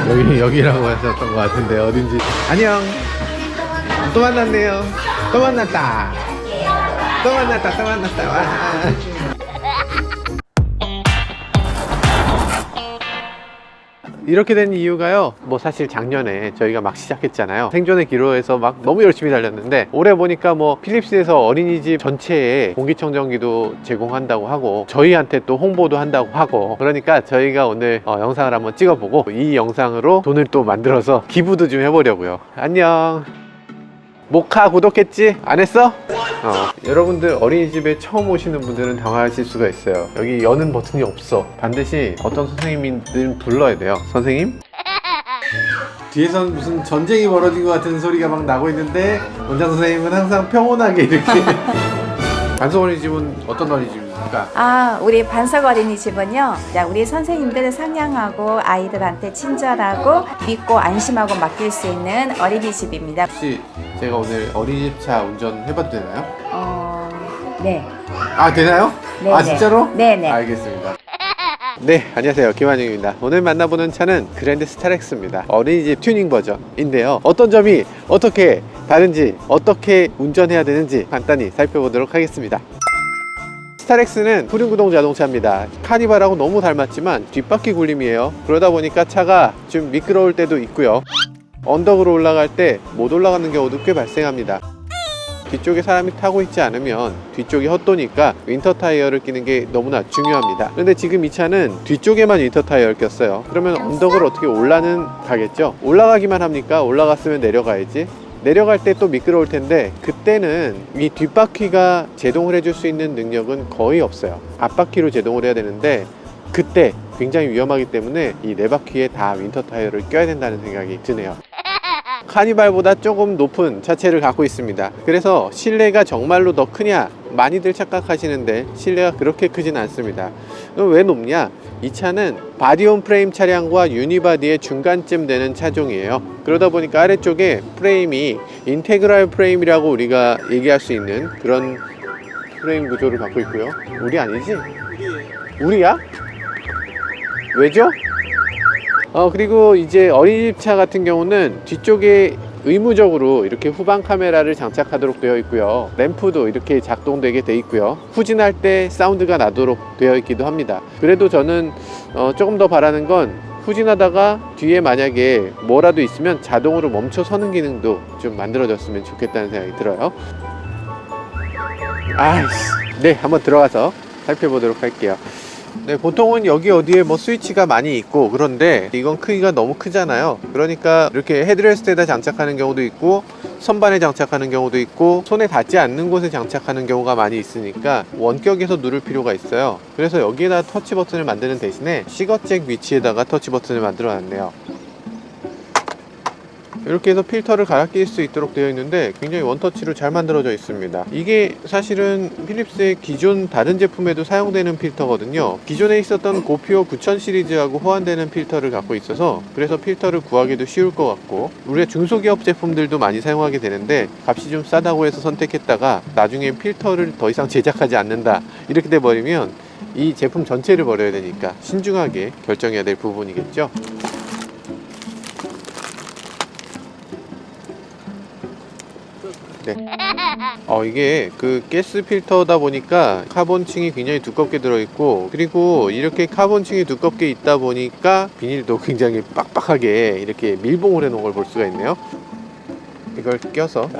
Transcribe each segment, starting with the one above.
여기라고 하셨던 것 같은데 어딘지. 안녕. 또 만났네요. 또 만났다. 또 만났다. 또 만났다. 와. 이렇게 된 이유가요, 뭐 사실 작년에 저희가 막 시작했잖아요. 생존의 기로에서 막 너무 열심히 달렸는데 올해 보니까 뭐 필립스에서 어린이집 전체에 공기청정기도 제공한다고 하고 저희한테 또 홍보도 한다고 하고, 그러니까 저희가 오늘 영상을 한번 찍어보고 이 영상으로 돈을 또 만들어서 기부도 좀 해보려고요. 안녕. 모카 구독했지? 안 했어? 여러분들 어린이집에 처음 오시는 분들은 당황하실 수가 있어요. 여기 여는 버튼이 없어. 반드시 어떤 선생님들 불러야 돼요. 선생님? 뒤에선 무슨 전쟁이 벌어진 것 같은 소리가 막 나고 있는데 원장 선생님은 항상 평온하게 이렇게. 반석 어린이집은 어떤 어린이집입니까? 우리 반석 어린이집은요, 우리 선생님들을 상냥하고 아이들한테 친절하고 믿고 안심하고 맡길 수 있는 어린이집입니다. 혹시 제가 오늘 어린이집 차 운전해봐도 되나요? 네. 되나요? 네네. 진짜로? 네네. 알겠습니다. 네, 안녕하세요. 김환영입니다. 오늘 만나보는 차는 그랜드 스타렉스입니다. 어린이집 튜닝 버전인데요. 어떤 점이 어떻게 다른지, 어떻게 운전해야 되는지 간단히 살펴보도록 하겠습니다. 스타렉스는 후륜구동 자동차입니다. 카니발하고 너무 닮았지만 뒷바퀴 굴림이에요. 그러다 보니까 차가 좀 미끄러울 때도 있고요. 언덕으로 올라갈 때 못 올라가는 경우도 꽤 발생합니다. 뒤쪽에 사람이 타고 있지 않으면 뒤쪽이 헛도니까 윈터 타이어를 끼는 게 너무나 중요합니다. 그런데 지금 이 차는 뒤쪽에만 윈터 타이어를 꼈어요. 그러면 언덕을 어떻게 올라는 가겠죠? 올라가기만 합니까? 올라갔으면 내려가야지. 내려갈 때 또 미끄러울 텐데 그때는 이 뒷바퀴가 제동을 해줄 수 있는 능력은 거의 없어요. 앞바퀴로 제동을 해야 되는데 그때 굉장히 위험하기 때문에 이 네 바퀴에 다 윈터 타이어를 껴야 된다는 생각이 드네요. 카니발보다 조금 높은 차체를 갖고 있습니다. 그래서 실내가 정말로 더 크냐? 많이들 착각하시는데 실내가 그렇게 크진 않습니다. 그럼 왜 높냐? 이 차는 바디온 프레임 차량과 유니바디의 중간쯤 되는 차종이에요. 그러다 보니까 아래쪽에 프레임이 인테그랄 프레임이라고 우리가 얘기할 수 있는 그런 프레임 구조를 갖고 있고요. 우리 아니지? 우리야? 왜죠? 그리고 이제 어린이집 차 같은 경우는 뒤쪽에 의무적으로 이렇게 후방 카메라를 장착하도록 되어 있고요. 램프도 이렇게 작동되게 되어 있고요. 후진할 때 사운드가 나도록 되어 있기도 합니다. 그래도 저는 조금 더 바라는 건 후진하다가 뒤에 만약에 뭐라도 있으면 자동으로 멈춰 서는 기능도 좀 만들어졌으면 좋겠다는 생각이 들어요. 네, 한번 들어가서 살펴보도록 할게요. 네, 보통은 여기 어디에 뭐 스위치가 많이 있고 그런데 이건 크기가 너무 크잖아요. 그러니까 이렇게 헤드레스트에다 장착하는 경우도 있고 선반에 장착하는 경우도 있고 손에 닿지 않는 곳에 장착하는 경우가 많이 있으니까 원격에서 누를 필요가 있어요. 그래서 여기에다 터치 버튼을 만드는 대신에 시거잭 위치에다가 터치 버튼을 만들어 놨네요. 이렇게 해서 필터를 갈아 끼울 수 있도록 되어 있는데 굉장히 원터치로 잘 만들어져 있습니다. 이게 사실은 필립스의 기존 다른 제품에도 사용되는 필터거든요. 기존에 있었던 고피오 9000 시리즈하고 호환되는 필터를 갖고 있어서 그래서 필터를 구하기도 쉬울 것 같고, 우리가 중소기업 제품들도 많이 사용하게 되는데 값이 좀 싸다고 해서 선택했다가 나중에 필터를 더 이상 제작하지 않는다 이렇게 돼버리면 이 제품 전체를 버려야 되니까 신중하게 결정해야 될 부분이겠죠. 네. 이게 그 가스 필터다 보니까 카본층이 굉장히 두껍게 들어있고, 그리고 이렇게 카본층이 두껍게 있다 보니까 비닐도 굉장히 빡빡하게 이렇게 밀봉을 해 놓은 걸 볼 수가 있네요. 이걸 껴서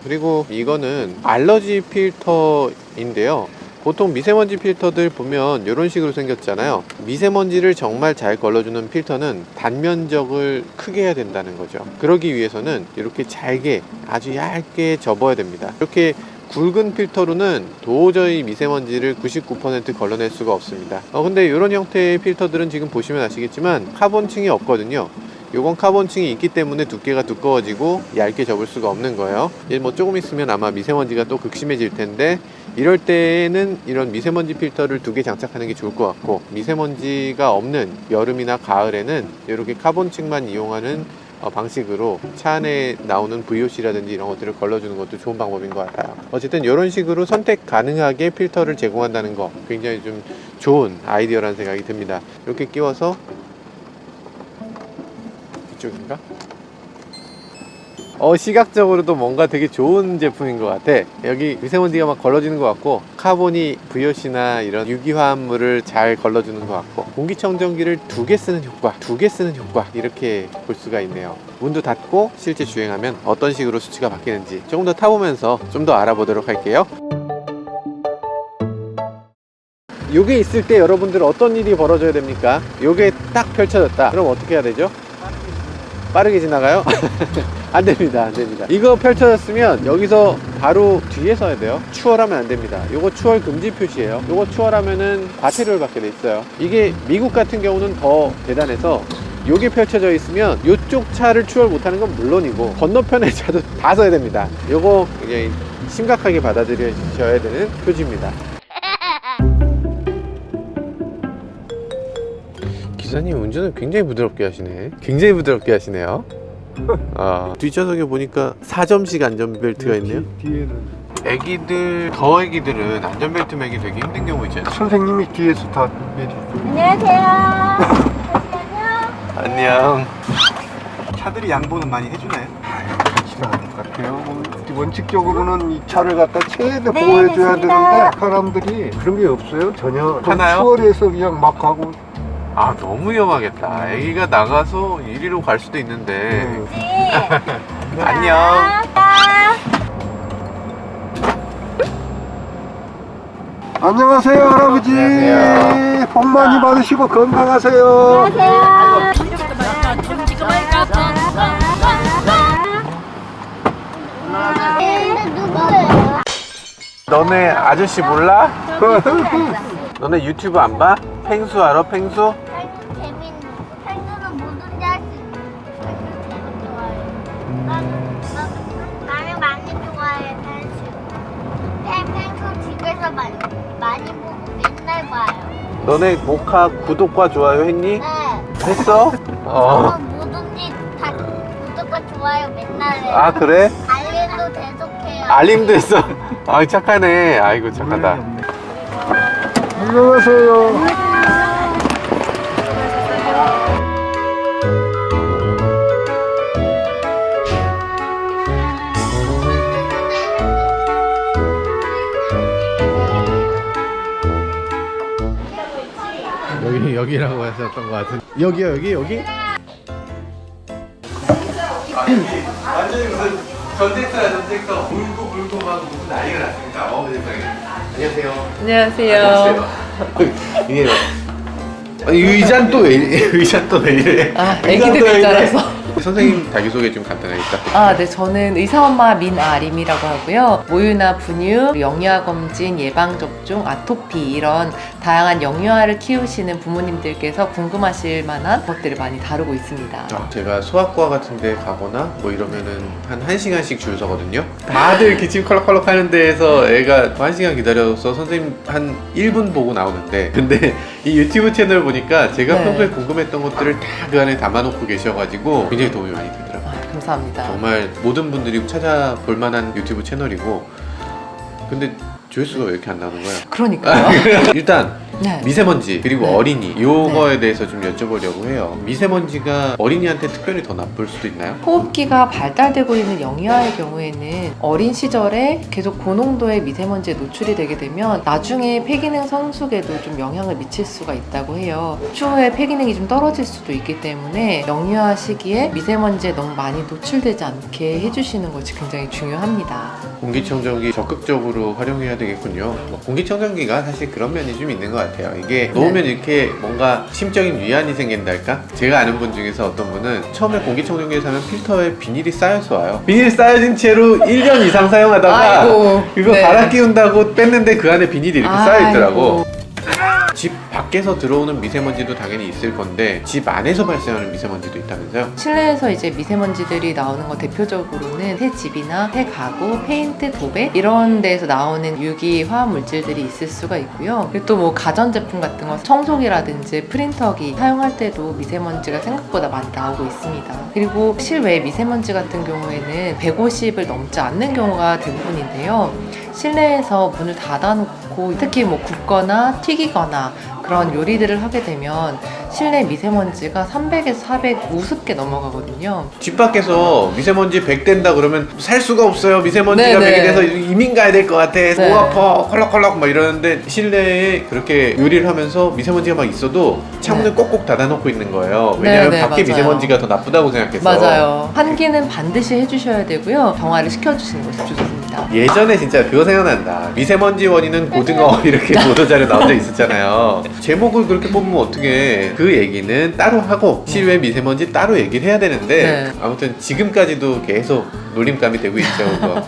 그리고 이거는 알러지 필터인데요. 보통 미세먼지 필터들 보면 이런 식으로 생겼잖아요. 미세먼지를 정말 잘 걸러주는 필터는 단면적을 크게 해야 된다는 거죠. 그러기 위해서는 이렇게 잘게 아주 얇게 접어야 됩니다. 이렇게 굵은 필터로는 도저히 미세먼지를 99% 걸러낼 수가 없습니다. 근데 이런 형태의 필터들은 지금 보시면 아시겠지만 카본층이 없거든요. 요건 카본층이 있기 때문에 두께가 두꺼워지고 얇게 접을 수가 없는 거예요. 뭐 조금 있으면 아마 미세먼지가 또 극심해질 텐데 이럴 때는 이런 미세먼지 필터를 2개 장착하는 게 좋을 것 같고, 미세먼지가 없는 여름이나 가을에는 이렇게 카본층만 이용하는 방식으로 차 안에 나오는 VOC라든지 이런 것들을 걸러주는 것도 좋은 방법인 것 같아요. 어쨌든 이런 식으로 선택 가능하게 필터를 제공한다는 거 굉장히 좀 좋은 아이디어라는 생각이 듭니다. 이렇게 끼워서 이쪽인가? 시각적으로도 뭔가 되게 좋은 제품인 것 같아. 여기 미세먼지가 막 걸러지는 것 같고, 카본이 VOC나 이런 유기화합물을 잘 걸러주는 것 같고, 공기청정기를 2개 쓰는 효과 이렇게 볼 수가 있네요. 문도 닫고 실제 주행하면 어떤 식으로 수치가 바뀌는지 조금 더 타보면서 좀 더 알아보도록 할게요. 요게 있을 때 여러분들 어떤 일이 벌어져야 됩니까? 요게 딱 펼쳐졌다. 그럼 어떻게 해야 되죠? 빠르게 지나가요? 안 됩니다. 이거 펼쳐졌으면 여기서 바로 뒤에 서야 돼요. 추월하면 안 됩니다. 요거 추월 금지 표시예요. 요거 추월하면은 과태료를 받게 돼 있어요. 이게 미국 같은 경우는 더 대단해서 요게 펼쳐져 있으면 요쪽 차를 추월 못하는 건 물론이고 건너편의 차도 다 서야 됩니다. 요거 굉장히 심각하게 받아들여셔야 되는 표지입니다. 기사님 운전을 굉장히 부드럽게 하시네요. 뒷좌석에 보니까 4점씩 안전벨트가 있네요. 뒤에는 애기들은 안전벨트 매기 되게 힘든 경우 있잖아요. 선생님이 뒤에서 다 매주죠. 안녕하세요. 안녕. 차들이 양보는 많이 해주나요? 그렇지가 않을 것 같아요. 원칙적으로는 이 차를 갖다 최대 보호해줘야 되는데 사람들이 그런 게 없어요. 전혀. 하나요? 추월해서 그냥 막 가고. 너무 위험하겠다. 애기가 나가서 이리로 갈 수도 있는데. 안녕. 안녕하세요, 할아버지. 안녕하세요. 복 많이 받으시고 건강하세요. 너네 아저씨 몰라? 너네 유튜브 안 봐? 펭수 알아? 펭수? 재밌는 펭수는 뭐든지 할 수 있는 좋아해. 나는 많이 좋아해 펭수 집에서 많이 보고 맨날 봐요. 너네 모카 구독과 좋아요 했니? 네. 했어? 뭐든지 다 구독과 좋아요 맨날 해요. 그래? 알림도 계속해요. 알림도 했어. 착하네. 아이고 착하다. 안녕하세요. 여기라고 하셨던 것 같은. 여기. 완전히 무슨 전쟁터 울고 막 무슨 난리가 났습니다. 세상에. 안녕하세요. 이게 의자는 또 왜 이래? 애기들 의자라서. 선생님 자기소개 좀 간단하게 부탁드립니다. 네, 저는 의사엄마 민아림이라고 하고요. 모유나 분유, 영유아 검진, 예방 접종, 아토피 이런 다양한 영유아를 키우시는 부모님들께서 궁금하실 만한 것들을 많이 다루고 있습니다. 제가 소아과 같은 데 가거나 뭐 이러면은 한 1시간씩 줄 서거든요. 다들 기침 컬럭컬럭 하는 데에서 애가 1시간 기다려서 선생님 한 1분 보고 나오는데, 근데 이 유튜브 채널 보니까 제가 네. 평소에 궁금했던 것들을 다 그 안에 담아놓고 계셔가지고 굉장히 도움이 많이 되더라고요. 감사합니다. 정말 모든 분들이 찾아볼 만한 유튜브 채널이고, 근데 조회수가 왜 이렇게 안 나오는 거야? 그러니까요. 일단 네. 미세먼지 그리고 네. 어린이 요거에 대해서 좀 여쭤보려고 해요. 미세먼지가 어린이한테 특별히 더 나쁠 수도 있나요? 호흡기가 발달되고 있는 영유아의 경우에는 어린 시절에 계속 고농도의 미세먼지에 노출이 되게 되면 나중에 폐기능 성숙에도 좀 영향을 미칠 수가 있다고 해요. 추후에 폐기능이 좀 떨어질 수도 있기 때문에 영유아 시기에 미세먼지에 너무 많이 노출되지 않게 해주시는 것이 굉장히 중요합니다. 공기청정기 적극적으로 활용해야 되겠군요. 공기청정기가 사실 그런 면이 좀 있는 것 같아요. 이게 놓으면 이렇게 뭔가 심적인 위안이 생긴달까? 제가 아는 분 중에서 어떤 분은 처음에 공기청정기를 사면 필터에 비닐이 쌓여서 와요. 비닐 쌓여진 채로 1년 이상 사용하다가 아이고, 그거 네. 갈아 끼운다고 뺐는데 그 안에 비닐이 이렇게 쌓여있더라고. 아이고. 집 밖에서 들어오는 미세먼지도 당연히 있을 건데 집 안에서 발생하는 미세먼지도 있다면서요? 실내에서 이제 미세먼지들이 나오는 거 대표적으로는 새 집이나 새 가구, 페인트, 도배 이런 데에서 나오는 유기 화학 물질들이 있을 수가 있고요. 그리고 또 뭐 가전제품 같은 거 청소기라든지 프린터기 사용할 때도 미세먼지가 생각보다 많이 나오고 있습니다. 그리고 실외 미세먼지 같은 경우에는 150을 넘지 않는 경우가 대부분인데요. 실내에서 문을 닫아놓고 특히 뭐 굽거나 튀기거나 그런 요리들을 하게 되면 실내 미세먼지가 300에서 400 우습게 넘어가거든요. 집 밖에서 미세먼지 100 된다 그러면 살 수가 없어요. 미세먼지가 네네. 100이 돼서 이민 가야 될 것 같아. 네. 목 아파. 컬럭컬럭 막 이러는데 실내에 그렇게 요리를 하면서 미세먼지가 막 있어도 창문을 꼭꼭 닫아놓고 있는 거예요. 왜냐하면 네네, 밖에 맞아요. 미세먼지가 더 나쁘다고 생각해서. 맞아요. 환기는 반드시 해주셔야 되고요. 정화를 시켜주시는 것이 좋습니다. 예전에 진짜 그거 생각난다. 미세먼지 원인은 고등어 이렇게 보도자료 나온 적 있었잖아요. 제목을 그렇게 뽑으면 어떻게? 그 얘기는 따로 하고 실외 미세먼지 따로 얘기를 해야 되는데 네. 아무튼 지금까지도 계속 놀림감이 되고 있죠. 그거.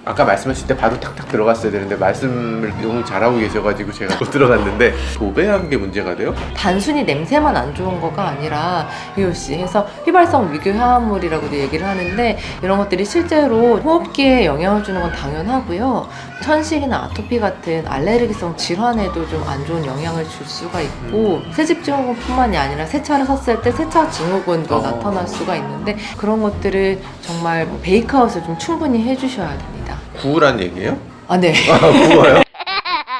아까 말씀하실 때 바로 탁탁 들어갔어야 되는데 말씀을 너무 잘하고 계셔가지고 제가 못 들어갔는데 도배한 게 문제가 돼요? 단순히 냄새만 안 좋은 거가 아니라 유효씨 해서 휘발성 위궤 화합물이라고도 얘기를 하는데 이런 것들이 실제로 호흡기에 영향을 주는 건 당연하고요. 천식이나 아토피 같은 알레르기성 질환에도 좀 안 좋은 영향을 줄 수가 있고 새집 증후군뿐만이 아니라 세차를 샀을 때 세차 증후군도 나타날 수가 있는데 그런 것들을 정말 뭐 베이크아웃을 좀 충분히 해주셔야 됩니다. 구우란 얘기예요? 아, 네. 구워요?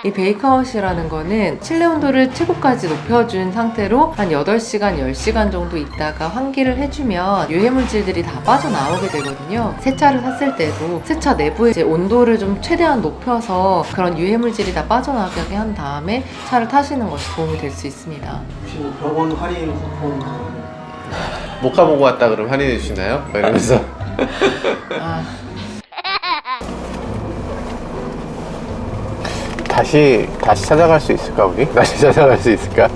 이 베이크아웃이라는 거는 실내 온도를 최고까지 높여준 상태로 한 8시간, 10시간 정도 있다가 환기를 해주면 유해물질들이 다 빠져나오게 되거든요. 세차를 샀을 때도 세차 내부의 이제 온도를 좀 최대한 높여서 그런 유해물질이 다 빠져나가게 한 다음에 차를 타시는 것이 도움이 될 수 있습니다. 혹시 뭐 병원 할인 쿠폰 못 가보고 왔다 그러면 할인해 주시나요? 막 이러면서 아, 다시 찾아갈 수 있을까 우리? 다시 찾아갈 수 있을까?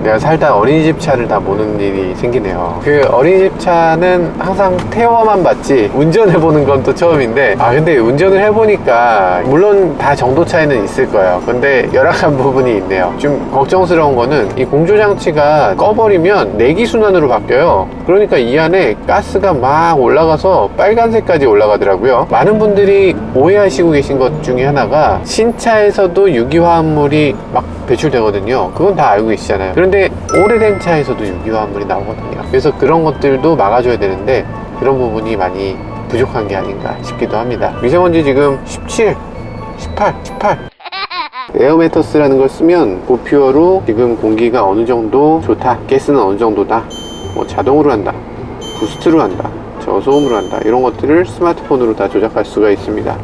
내가 살다 어린이집 차를 다 모는 일이 생기네요. 그 어린이집 차는 항상 태워만 봤지 운전해보는 건 또 처음인데 근데 운전을 해보니까 물론 다 정도 차이는 있을 거예요. 근데 열악한 부분이 있네요. 좀 걱정스러운 거는 이 공조장치가 꺼버리면 내기순환으로 바뀌어요. 그러니까 이 안에 가스가 막 올라가서 빨간색까지 올라가더라고요. 많은 분들이 오해하시고 계신 것 중에 하나가 신차에서도 유기화합물이 막 배출되거든요. 그건 다 알고 계시잖아요. 그런데 오래된 차에서도 유기화합물이 나오거든요. 그래서 그런 것들도 막아줘야 되는데 그런 부분이 많이 부족한 게 아닌가 싶기도 합니다. 미세먼지 지금 17, 18 에어매터스라는 걸 쓰면 고퓨어로 지금 공기가 어느 정도 좋다, 가스는 어느 정도다, 뭐 자동으로 한다, 부스트로 한다, 저소음으로 한다, 이런 것들을 스마트폰으로 다 조작할 수가 있습니다.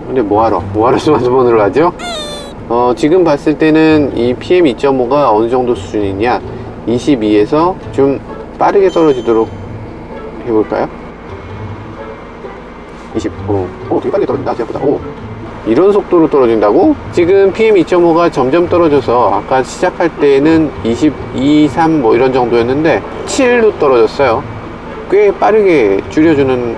근데 뭐하러 스마트폰으로 하죠? 지금 봤을 때는 이 PM2.5가 어느 정도 수준이냐, 22에서 좀 빠르게 떨어지도록 해볼까요? 25. 되게 빠르게 떨어진다, 생각보다. 이런 속도로 떨어진다고? 지금 PM2.5가 점점 떨어져서 아까 시작할 때는 22, 3 뭐 이런 정도였는데 7로 떨어졌어요. 꽤 빠르게 줄여주는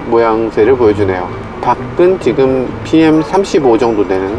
모양새를 보여주네요. 밖은 지금 PM35 정도 되는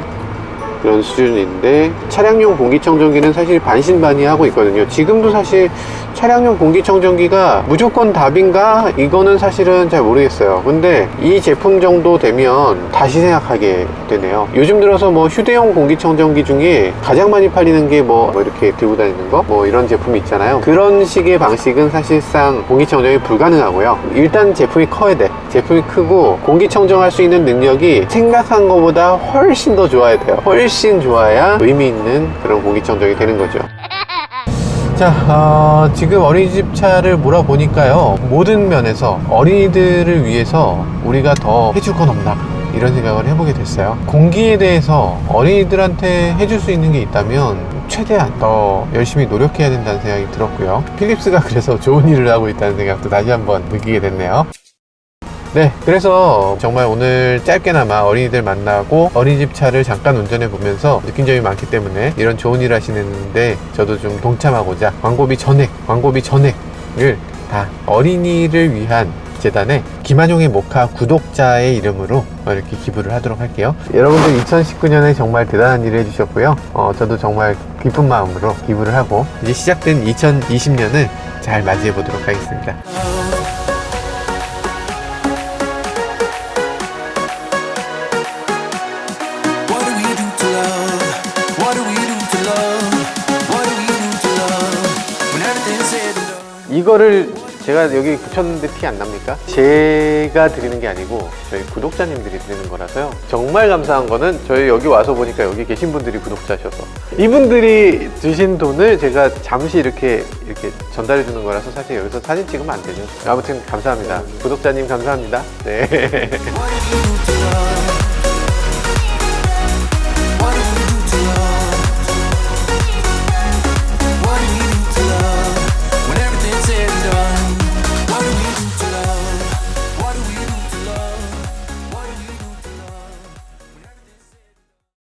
그런 수준인데 차량용 공기청정기는 사실 반신반의하고 있거든요. 지금도 사실 차량용 공기청정기가 무조건 답인가? 이거는 사실은 잘 모르겠어요. 근데 이 제품 정도 되면 다시 생각하게 되네요. 요즘 들어서 뭐 휴대용 공기청정기 중에 가장 많이 팔리는 게 뭐 이렇게 들고 다니는 거? 뭐 이런 제품이 있잖아요. 그런 식의 방식은 사실상 공기청정이 불가능하고요. 일단 제품이 커야 돼. 제품이 크고 공기청정할 수 있는 능력이 생각한 것보다 훨씬 더 좋아야 돼요. 훨씬 좋아야 의미 있는 그런 공기청정이 되는 거죠. 자, 지금 어린이집 차를 몰아보니까요, 모든 면에서 어린이들을 위해서 우리가 더 해줄 건 없나, 이런 생각을 해보게 됐어요. 공기에 대해서 어린이들한테 해줄 수 있는 게 있다면 최대한 더 열심히 노력해야 된다는 생각이 들었고요. 필립스가 그래서 좋은 일을 하고 있다는 생각도 다시 한번 느끼게 됐네요. 네, 그래서 정말 오늘 짧게나마 어린이들 만나고 어린이집 차를 잠깐 운전해 보면서 느낀 점이 많기 때문에 이런 좋은 일 하시는데 저도 좀 동참하고자 광고비 전액을 다 어린이를 위한 재단에 김한용의 모카 구독자의 이름으로 이렇게 기부를 하도록 할게요. 여러분들 2019년에 정말 대단한 일을 해주셨고요. 저도 정말 기쁜 마음으로 기부를 하고 이제 시작된 2020년을 잘 맞이해 보도록 하겠습니다. 이거를 제가 여기 붙였는데 티 안 납니까? 제가 드리는 게 아니고 저희 구독자님들이 드리는 거라서요. 정말 감사한 거는 저희 여기 와서 보니까 여기 계신 분들이 구독자셔서 이분들이 주신 돈을 제가 잠시 이렇게 전달해 주는 거라서 사실 여기서 사진 찍으면 안 되죠. 아무튼 감사합니다. 구독자님 감사합니다. 네. What if you moved to love?